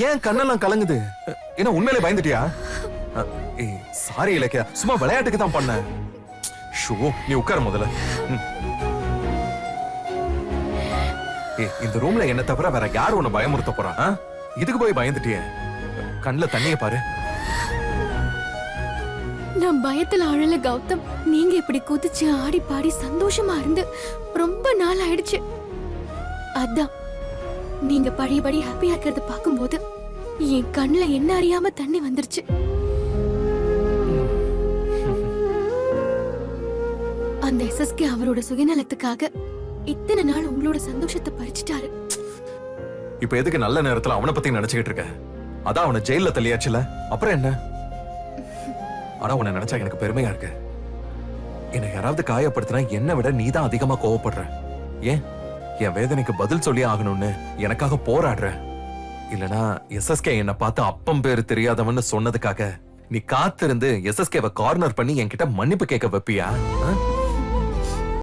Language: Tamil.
ஏன் கண்ணெல்லாம் கலங்குது? என்ன உண்மையிலே பயந்துட்டியா? ஏய் சாரி இலக்கியா, சும்மா விளையாட்டுக்கு தான் பண்ணேன். ஷோ, நீ உட்கார முதல்ல. ஏய், இந்த ரூம்ல என்ன தவிர வேற யாரு உன்னை பயமுறுத்த போறா? இதுக்கு போய் பயந்துட்டியே? கண்ணுல தண்ணிய பாரு. நான் பயத்துல அழல கௌதம். நீங்க இப்படி குதிச்சு ஆடி பாடி சந்தோஷமா இருந்து ரொம்ப நாள் ஆயிடுச்சு. அதான் நீங்க பழையபடி ஹாப்பியா இருக்கிறத பாக்கும்போது என் கண்ணுல என்ன அறியாம தண்ணி வந்துருச்சு. அந்த எஸ்எஸ்கே அவரோட சுயநலத்துக்காக இத்தனை நாள் உங்களோட சந்தோஷத்தை பறிச்சுட்டாரு. இப்ப எதுக்கு நல்ல நேரத்துல அவனை பத்தி நினைச்சுக்கிட்டு இருக்க? அதான் அவனை ஜெயில தள்ளியாச்சுல, அப்புறம் என்ன? ஆனா உன்னை நினைச்சா எனக்கு பெருமையா இருக்கு. என்னை யாராவது காயப்படுத்தினா என்னை விட நீதான் அதிகமா கோவப்படுற. ஏன் என் வேதனைக்கு பதில் சொல்லி ஆகணும்னு எனக்காக போராடுற. இல்லனா எஸ்எஸ்கே என்ன பார்த்து அப்பம் பேரு தெரியாதவன்னு சொன்னதுக்காக நீ காத்திருந்து எஸ்எஸ்கேவை கார்னர் பண்ணி என்கிட்ட மன்னிப்பு கேட்க வைப்பியா?